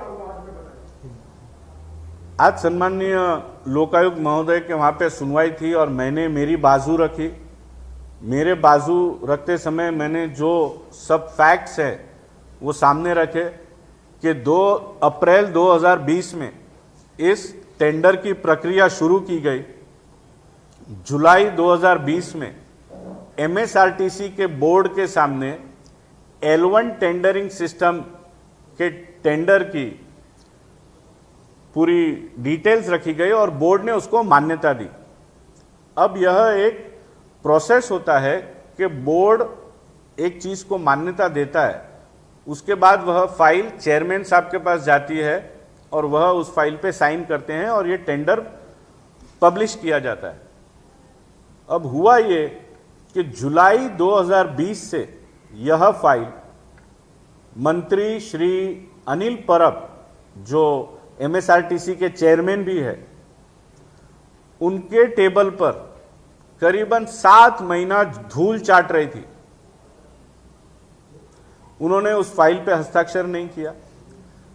हुआ आज में बताइए। आज सम्माननीय लोकायुक्त महोदय के वहाँ पे सुनवाई थी और मैंने मेरी बाजू रखी। मेरे बाजू रखते समय मैंने जो सब फैक्ट्स है वो सामने रखे कि 2 अप्रैल 2020 में इस टेंडर की प्रक्रिया शुरू की गई। जुलाई 2020 में एमएसआरटीसी के बोर्ड के सामने L1 टेंडरिंग सिस्टम के टेंडर की पूरी डिटेल्स रखी गई और बोर्ड ने उसको मान्यता दी। अब यह एक प्रोसेस होता है कि बोर्ड एक चीज को मान्यता देता है, उसके बाद वह फाइल चेयरमैन साहब के पास जाती है और वह उस फाइल पे साइन करते हैं और ये टेंडर पब्लिश किया जाता है। अब हुआ ये कि जुलाई 2020 से यह फाइल मंत्री श्री अनिल परब, जो एमएसआरटीसी के चेयरमैन भी है, उनके टेबल पर करीबन 7 महीना धूल चाट रही थी। उन्होंने उस फाइल पे हस्ताक्षर नहीं किया।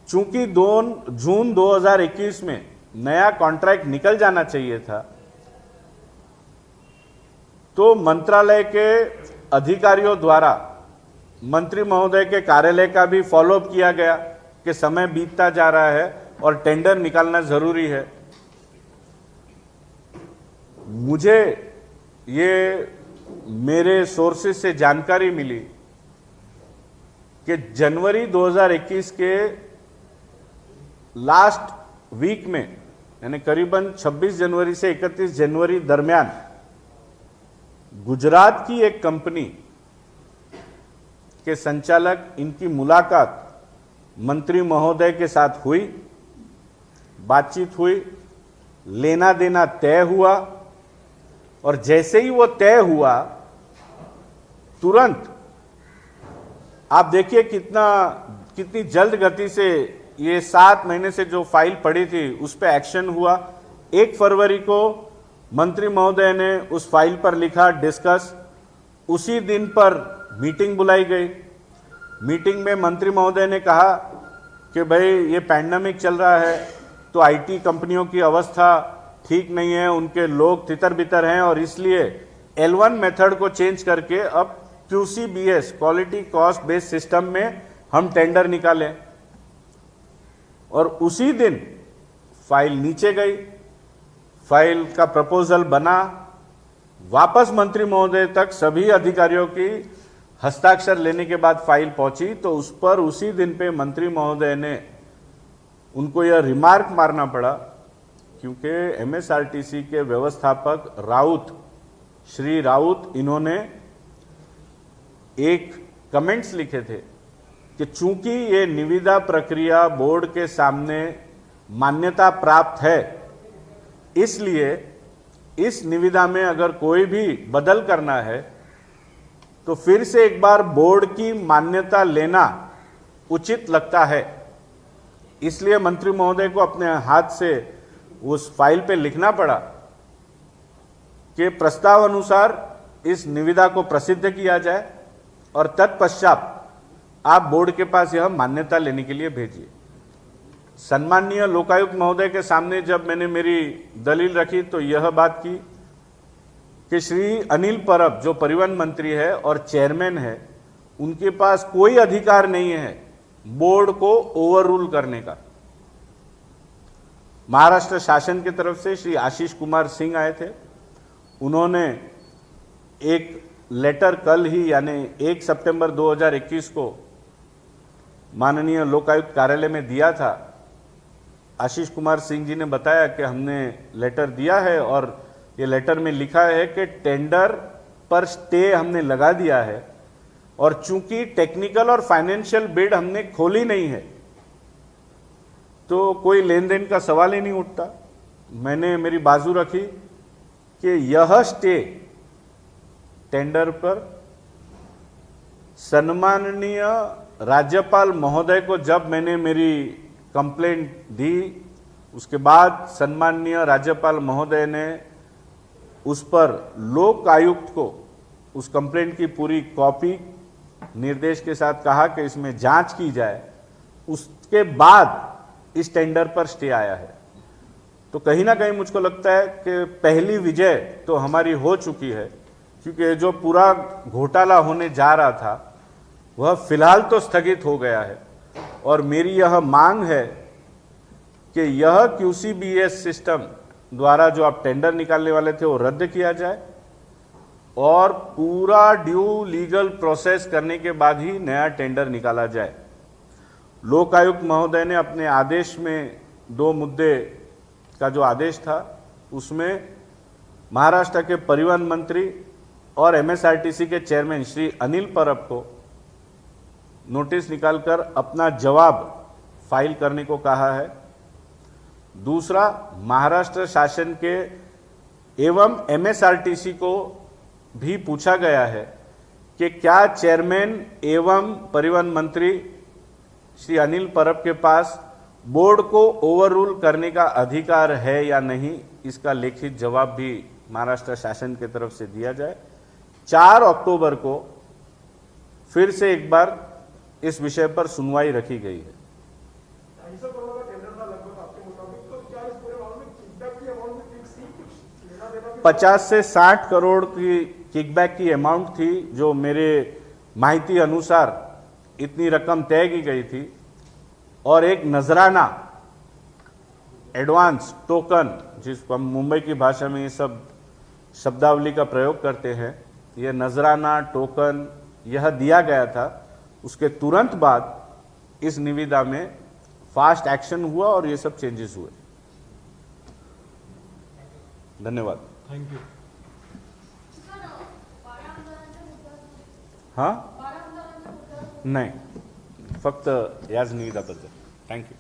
चूंकि जून 2021 में नया कॉन्ट्रैक्ट निकल जाना चाहिए था, तो मंत्रालय के अधिकारियों द्वारा मंत्री महोदय के कार्यालय का भी फॉलोअप किया गया कि समय बीतता जा रहा है और टेंडर निकालना जरूरी है। मुझे ये मेरे सोर्सेज से जानकारी मिली कि जनवरी 2021 के लास्ट वीक में, यानी करीबन 26 जनवरी से 31 जनवरी दरमियान, गुजरात की एक कंपनी के संचालक, इनकी मुलाकात मंत्री महोदय के साथ हुई, बातचीत हुई, लेना देना तय हुआ और जैसे ही वो तय हुआ तुरंत, आप देखिए कितनी जल्द गति से ये 7 महीने से जो फाइल पड़ी थी उस पर एक्शन हुआ। 1 फरवरी को मंत्री महोदय ने उस फाइल पर लिखा डिस्कस। उसी दिन पर मीटिंग बुलाई गई। मीटिंग में मंत्री महोदय ने कहा कि भाई ये पैंडेमिक चल रहा है तो आईटी कंपनियों की अवस्था ठीक नहीं है, उनके लोग तितर बितर हैं और इसलिए L1 मेथड को चेंज करके अब QCBS, quality cost based system में हम टेंडर निकालें। और उसी दिन फाइल नीचे गई, फाइल का प्रपोजल बना, वापस मंत्री महोदय तक सभी अधिकारियों की हस्ताक्षर लेने के बाद फाइल पहुंची, तो उस पर उसी दिन पे मंत्री महोदय ने उनको यह रिमार्क मारना पड़ा, क्योंकि एमएसआरटीसी के व्यवस्थापक राउत, श्री राउत, इन्होंने एक कमेंट्स लिखे थे कि चूंकि ये निविदा प्रक्रिया बोर्ड के सामने मान्यता प्राप्त है, इसलिए इस निविदा में अगर कोई भी बदल करना है तो फिर से एक बार बोर्ड की मान्यता लेना उचित लगता है। इसलिए मंत्री महोदय को अपने हाथ से उस फाइल पे लिखना पड़ा कि प्रस्ताव अनुसार इस निविदा को प्रसिद्ध किया जाए और तत्पश्चात आप बोर्ड के पास यह मान्यता लेने के लिए भेजिए। सम्माननीय लोकायुक्त महोदय के सामने जब मैंने मेरी दलील रखी तो यह बात की कि श्री अनिल परब, जो परिवहन मंत्री है और चेयरमैन है, उनके पास कोई अधिकार नहीं है बोर्ड को ओवररूल करने का। महाराष्ट्र शासन की तरफ से श्री आशीष कुमार सिंह आए थे। उन्होंने एक लेटर कल ही यानी 1 सितंबर 2021 को माननीय लोकायुक्त कार्यालय में दिया था। आशीष कुमार सिंह जी ने बताया कि हमने लेटर दिया है और ये लेटर में लिखा है कि टेंडर पर स्टे हमने लगा दिया है और चूंकि टेक्निकल और फाइनेंशियल बिड हमने खोली नहीं है तो कोई लेन देन का सवाल ही नहीं उठता। मैंने मेरी बाजू रखी कि यह स्टे टेंडर पर सम्माननीय राज्यपाल महोदय को जब मैंने मेरी कंप्लेंट दी, उसके बाद सम्माननीय राज्यपाल महोदय ने उस पर लोक आयुक्त को उस कंप्लेंट की पूरी कॉपी निर्देश के साथ कहा कि इसमें जांच की जाए। उसके बाद इस टेंडर पर स्टे आया है। तो कहीं ना कहीं मुझको लगता है कि पहली विजय तो हमारी हो चुकी है, क्योंकि जो पूरा घोटाला होने जा रहा था वह फिलहाल तो स्थगित हो गया है। और मेरी यह मांग है कि यह QCBS सिस्टम द्वारा जो आप टेंडर निकालने वाले थे वो रद्द किया जाए और पूरा ड्यू लीगल प्रोसेस करने के बाद ही नया टेंडर निकाला जाए। लोक आयुक्त महोदय ने अपने आदेश में 2 मुद्दे का जो आदेश था उसमें महाराष्ट्र के परिवहन मंत्री और MSRTC के चेयरमैन श्री अनिल परब को नोटिस निकालकर अपना जवाब फाइल करने को कहा है। दूसरा, महाराष्ट्र शासन के एवं MSRTC को भी पूछा गया है कि क्या चेयरमैन एवं परिवहन मंत्री श्री अनिल परब के पास बोर्ड को ओवररूल करने का अधिकार है या नहीं, इसका लिखित जवाब भी महाराष्ट्र शासन की तरफ से दिया जाए। 4 अक्टूबर को फिर से एक बार इस विषय पर सुनवाई रखी गई है। 50 से 60 करोड़ की किकबैक की अमाउंट थी, जो मेरे माहिती अनुसार इतनी रकम तय की गई थी, और एक नजराना एडवांस टोकन, जिसको हम मुंबई की भाषा में ये सब शब्दावली का प्रयोग करते हैं, यह नजराना टोकन यह दिया गया था। उसके तुरंत बाद इस निविदा में फास्ट एक्शन हुआ और ये सब चेंजेस हुए। धन्यवाद। Thank you. हाँ, नाही, फक्त याच निविदाबद्दल। थँक्यू।